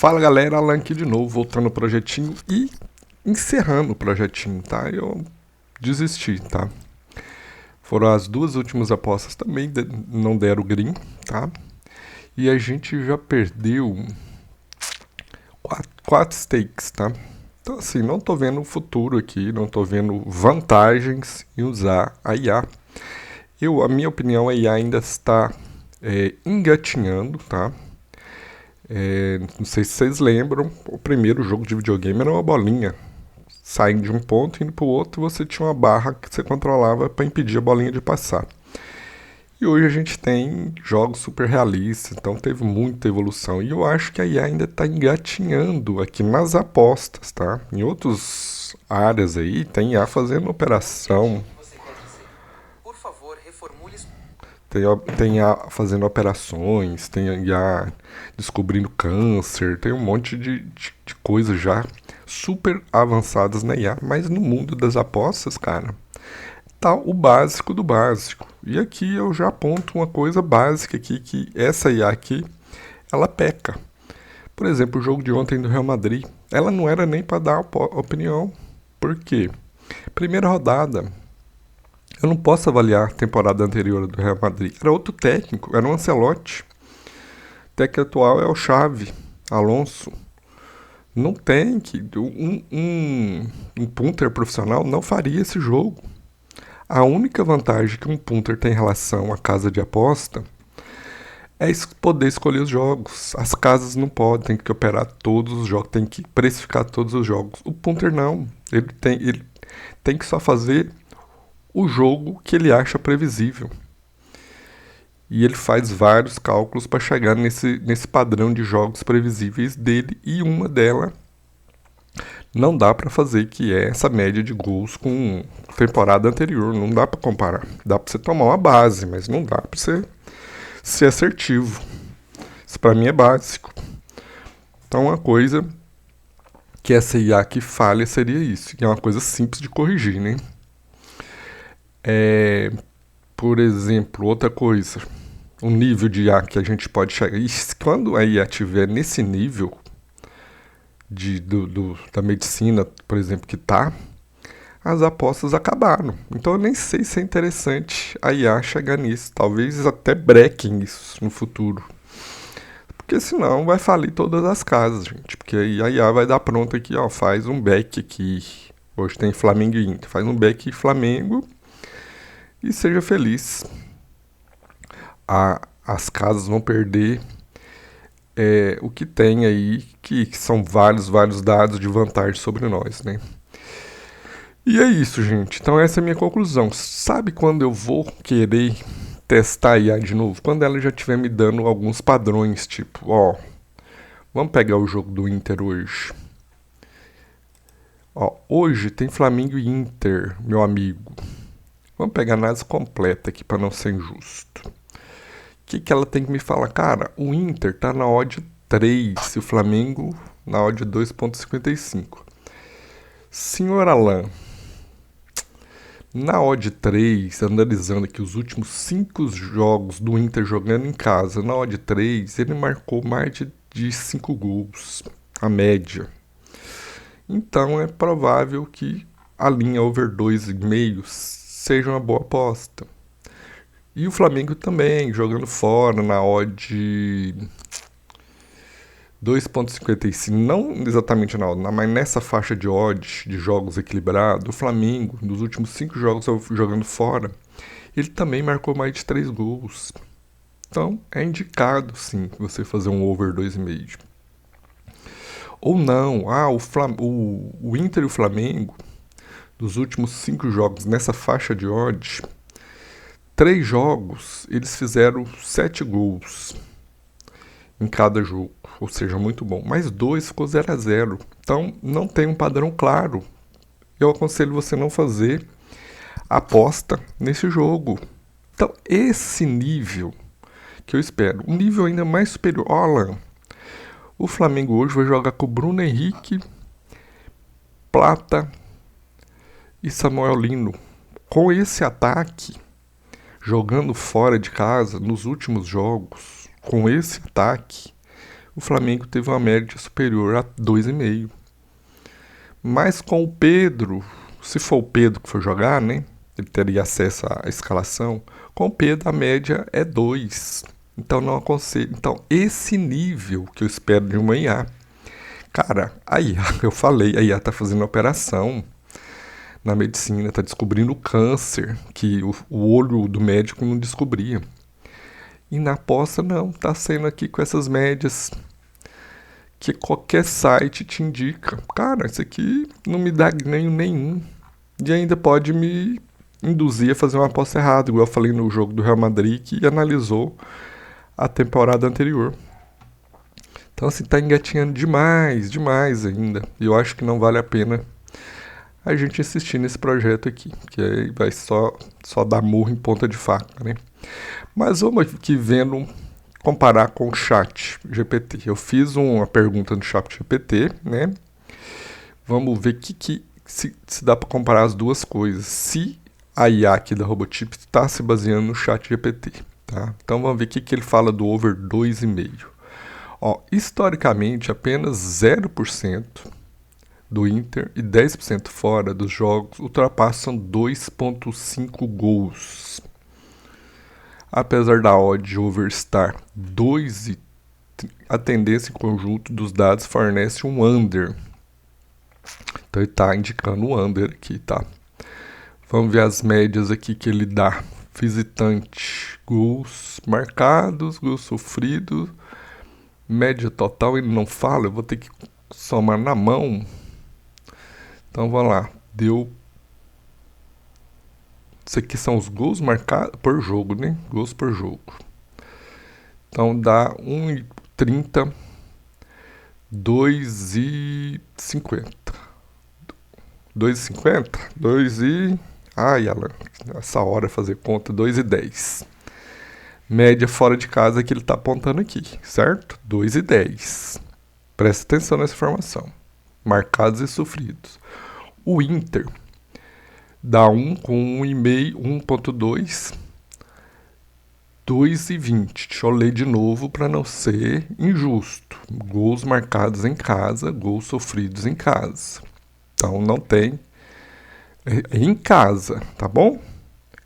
Fala galera, Alan aqui de novo, voltando no projetinho e encerrando o projetinho, tá? Eu desisti, tá? Foram as duas últimas apostas também, não deram green, tá? E a gente já perdeu quatro stakes, tá? Então assim, não tô vendo o futuro aqui, não tô vendo vantagens em usar a IA. A minha opinião, a IA ainda está engatinhando, tá? Não sei se vocês lembram, o primeiro jogo de videogame era uma bolinha. Saindo de um ponto e indo para o outro, você tinha uma barra que você controlava para impedir a bolinha de passar. E hoje a gente tem jogos super realistas, então teve muita evolução. E eu acho que a IA ainda está engatinhando aqui nas apostas, tá? Em outras áreas aí, tem IA fazendo operação. Por favor, reformule. Tem IA fazendo operações, tem IA descobrindo câncer, tem um monte de coisas já super avançadas na IA, mas no mundo das apostas, cara, tá o básico do básico. E aqui eu já aponto uma coisa básica aqui, que essa IA aqui, ela peca. Por exemplo, o jogo de ontem do Real Madrid, ela não era nem para dar opinião. Por quê? Primeira rodada, eu não posso avaliar a temporada anterior do Real Madrid. Era outro técnico, era um Ancelotti. O técnico atual é o Xavi Alonso. Não tem que. Um punter profissional não faria esse jogo. A única vantagem que um punter tem em relação à casa de aposta é poder escolher os jogos. As casas não podem, tem que operar todos os jogos, tem que precificar todos os jogos. O punter não. Ele tem que só fazer o jogo que ele acha previsível. E ele faz vários cálculos para chegar nesse padrão de jogos previsíveis dele, e uma delas não dá para fazer, que é essa média de gols com temporada anterior. Não dá para comparar. Dá para você tomar uma base, mas não dá para você ser assertivo. Isso para mim é básico. Então uma coisa que essa IA que falha seria isso, que é uma coisa simples de corrigir, né? Por exemplo, outra coisa, um nível de IA que a gente pode chegar. E quando a IA estiver nesse nível da medicina, por exemplo, que tá, as apostas acabaram. Então eu nem sei se é interessante a IA chegar nisso. Talvez até brequem isso no futuro. Porque senão vai falir todas as casas, gente. Porque aí a IA vai dar pronto aqui, ó, faz um back aqui. Hoje tem Flamengo e Inter. Faz um back Flamengo e seja feliz. As casas vão perder o que tem aí, que são vários dados de vantagem sobre nós, né? E é isso, gente. Então essa é a minha conclusão. Sabe quando eu vou querer testar a IA de novo? Quando ela já estiver me dando alguns padrões, tipo, ó, vamos pegar o jogo do Inter hoje. Ó, hoje tem Flamengo e Inter, meu amigo. Vamos pegar a análise completa aqui para não ser injusto. O que ela tem que me falar? Cara, o Inter tá na odd 3 e o Flamengo na odd 2,55. Senhor Alan, na odd 3, analisando aqui os últimos 5 jogos do Inter jogando em casa, na odd 3, ele marcou mais de 5 gols, a média. Então é provável que a linha over 2,5 seja uma boa aposta. E o Flamengo também, jogando fora na odd 2,55. Não exatamente na odd, mas nessa faixa de odds de jogos equilibrados, o Flamengo, nos últimos 5 jogos jogando fora, ele também marcou mais de 3 gols. Então é indicado, sim, você fazer um over 2,5. Ou não, o Inter e o Flamengo, dos últimos 5 jogos nessa faixa de odds, 3 jogos, eles fizeram 7 gols em cada jogo, ou seja, muito bom. Mas 2 ficou 0-0. Então, não tem um padrão claro. Eu aconselho você não fazer aposta nesse jogo. Então, esse nível que eu espero, um nível ainda mais superior. Ó, Alan, o Flamengo hoje vai jogar com o Bruno Henrique, Plata e Samuel Lino. Com esse ataque, jogando fora de casa nos últimos jogos, com esse ataque, o Flamengo teve uma média superior a 2,5. Mas com o Pedro, se for o Pedro que for jogar, né? Ele teria acesso à escalação. Com o Pedro a média é 2. Então não aconselho. Então esse nível que eu espero de uma IA. Cara, a IA, eu falei, a IA tá fazendo operação na medicina, tá descobrindo câncer que o olho do médico não descobria. E na aposta não, tá sendo aqui com essas médias que qualquer site te indica. Cara, isso aqui não me dá ganho nenhum. E ainda pode me induzir a fazer uma aposta errada, igual eu falei no jogo do Real Madrid, que analisou a temporada anterior. Então assim, tá engatinhando demais, demais ainda. E eu acho que não vale a pena a gente insistir nesse projeto aqui, que aí vai só dar murro em ponta de faca, né? Mas vamos aqui vendo, comparar com o chat GPT. Eu fiz uma pergunta no chat GPT, né? Vamos ver se dá para comparar as duas coisas. Se a IA aqui da Robotip está se baseando no chat GPT, tá? Então vamos ver o que ele fala do over 2,5. Ó, historicamente, apenas 0% do Inter e 10% fora dos jogos ultrapassam 2,5 gols. Apesar da odd over estar 2, a tendência em conjunto dos dados fornece um under. Então ele está indicando um under aqui, tá? Vamos ver as médias aqui que ele dá. Visitante, gols marcados, gols sofridos, média total ele não fala, eu vou ter que somar na mão. Então vamos lá, deu. Isso aqui são os gols marcados por jogo, né? Gols por jogo. Então dá 1,30, 2,50. 2,50? 2 e... Ai, Alan, essa hora fazer conta, 2,10. Média fora de casa que ele está apontando aqui, certo? 2,10. Presta atenção nessa informação. Marcados e sofridos. O Inter dá 1 com 1,5, 1,2, 2,20. Deixa eu ler de novo para não ser injusto. Gols marcados em casa, gols sofridos em casa. Então não tem em casa, tá bom?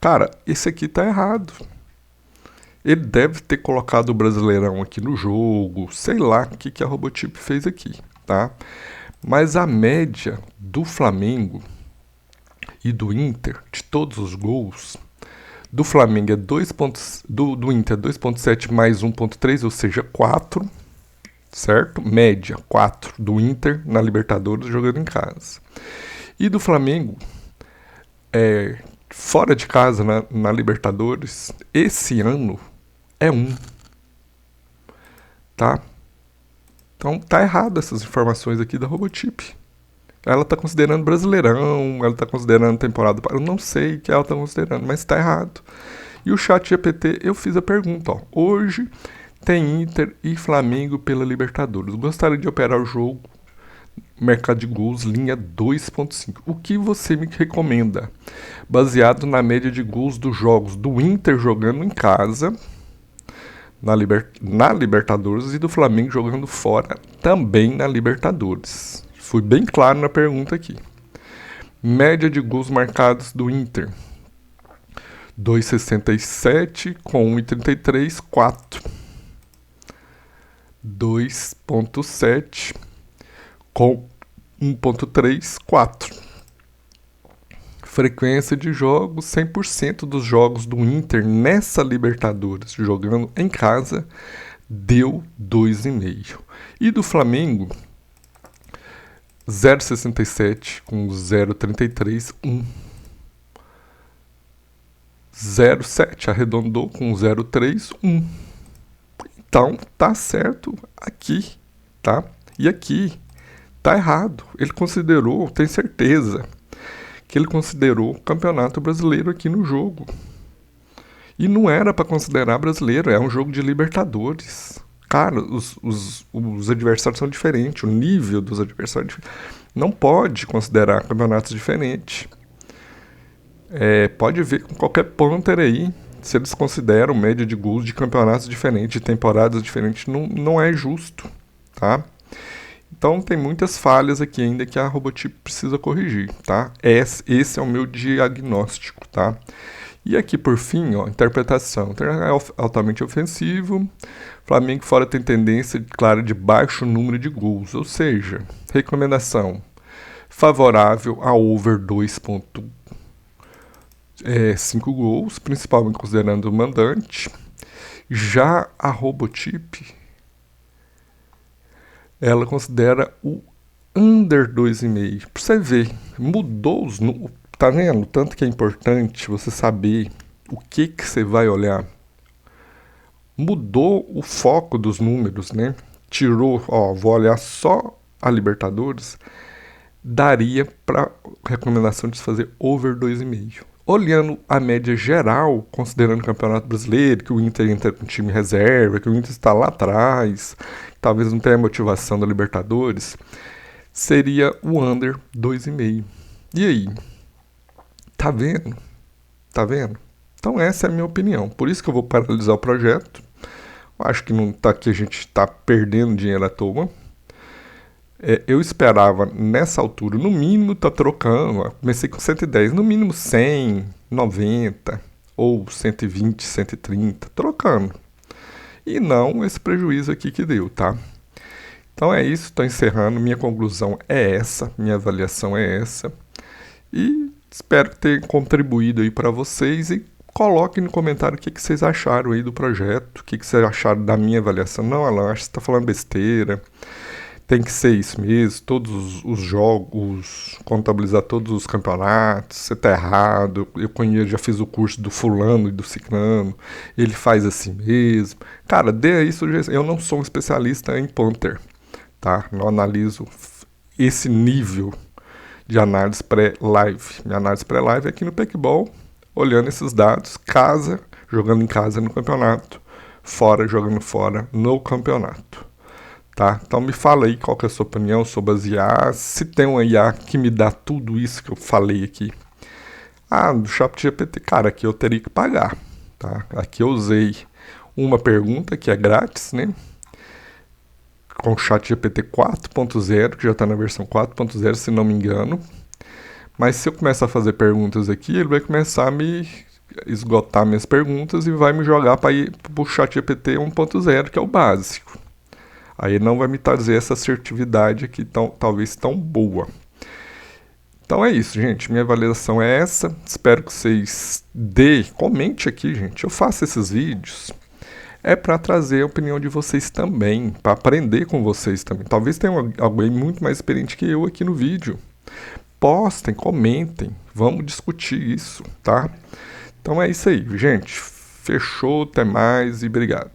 Cara, esse aqui tá errado. Ele deve ter colocado o Brasileirão aqui no jogo, sei lá o que a Robotip fez aqui, tá? Mas a média do Flamengo e do Inter, de todos os gols, do Flamengo é 2 pontos, do Inter é 2,7 mais 1,3, ou seja, 4, certo? Média, 4 do Inter na Libertadores jogando em casa. E do Flamengo, fora de casa na Libertadores, esse ano é 1. Tá? Então tá errado essas informações aqui da Robotip. Ela tá considerando Brasileirão, ela tá considerando temporada... Eu não sei o que ela tá considerando, mas tá errado. E o chat GPT, eu fiz a pergunta, ó. Hoje tem Inter e Flamengo pela Libertadores. Gostaria de operar o jogo, mercado de gols, linha 2,5. O que você me recomenda? Baseado na média de gols dos jogos do Inter jogando em casa, na Libertadores, e do Flamengo jogando fora, também na Libertadores. Fui bem claro na pergunta aqui. Média de gols marcados do Inter: 2,67 com 1,33, 4. 2,7 com 1,3, 4. Frequência de jogos: 100% dos jogos do Inter nessa Libertadores jogando em casa deu 2,5. E do Flamengo, 0,67 com 0,33, 1. 0,7 arredondou com 0,3, 1. Então tá certo aqui, tá? E aqui tá errado. Ele considerou, tem certeza que ele considerou o Campeonato Brasileiro aqui no jogo. E não era para considerar brasileiro, é um jogo de Libertadores. Cara, os adversários são diferentes, o nível dos adversários não pode considerar campeonatos diferentes. Pode ver com qualquer punter aí, se eles consideram média de gols de campeonatos diferentes, de temporadas diferentes, não é justo. tá? Então tem muitas falhas aqui ainda que a Robotip precisa corrigir, tá? Esse é o meu diagnóstico, tá? E aqui por fim, ó, interpretação. É altamente ofensivo. Flamengo fora tem tendência clara de baixo número de gols, ou seja, recomendação favorável a over 2,5 gols, principalmente considerando o mandante. Já a Robotip, ela considera o under 2,5. Pra você ver, mudou os números. Tá vendo? Tanto que é importante você saber o que você vai olhar. Mudou o foco dos números, né? Tirou, ó, vou olhar só a Libertadores. Daria para recomendação de se fazer over 2,5. Olhando a média geral, considerando o Campeonato Brasileiro, que o Inter entra com time reserva, que o Inter está lá atrás, que talvez não tenha a motivação da Libertadores, seria o under 2,5. E aí? Tá vendo? Tá vendo? Então essa é a minha opinião. Por isso que eu vou paralisar o projeto. Acho que não tá que a gente está perdendo dinheiro à toa. Eu esperava nessa altura, no mínimo, tá trocando. Comecei com 110, no mínimo 100, 90 ou 120, 130, trocando. E não esse prejuízo aqui que deu, tá? Então é isso, estou encerrando. Minha conclusão é essa, minha avaliação é essa. E espero ter contribuído aí para vocês e coloquem no comentário o que vocês acharam aí do projeto, o que vocês acharam da minha avaliação. Não, Alan, acho que você está falando besteira. Tem que ser isso mesmo, todos os jogos, contabilizar todos os campeonatos, você tá errado, eu conheço, já fiz o curso do fulano e do ciclano, ele faz assim mesmo. Cara, dê aí sugestão, eu não sou um especialista em punter, tá? Não analiso esse nível de análise pré-live. Minha análise pré-live é aqui no Paintball, olhando esses dados, jogando em casa no campeonato, fora, jogando fora no campeonato. Tá? Então me fala aí qual que é a sua opinião sobre as IAs, se tem uma IA que me dá tudo isso que eu falei aqui. Do ChatGPT, cara, aqui eu teria que pagar, tá? Aqui eu usei uma pergunta que é grátis, né? Com o ChatGPT 4.0, que já está na versão 4.0, se não me engano. Mas se eu começar a fazer perguntas aqui, ele vai começar a me esgotar minhas perguntas e vai me jogar para ir para o ChatGPT 1.0, que é o básico. Aí não vai me trazer essa assertividade aqui talvez tão boa. Então é isso, gente. Minha avaliação é essa. Espero que vocês comente aqui, gente. Eu faço esses vídeos. É para trazer a opinião de vocês também, para aprender com vocês também. Talvez tenha alguém muito mais experiente que eu aqui no vídeo. Postem, comentem. Vamos discutir isso, tá? Então é isso aí, gente. Fechou, até mais e obrigado.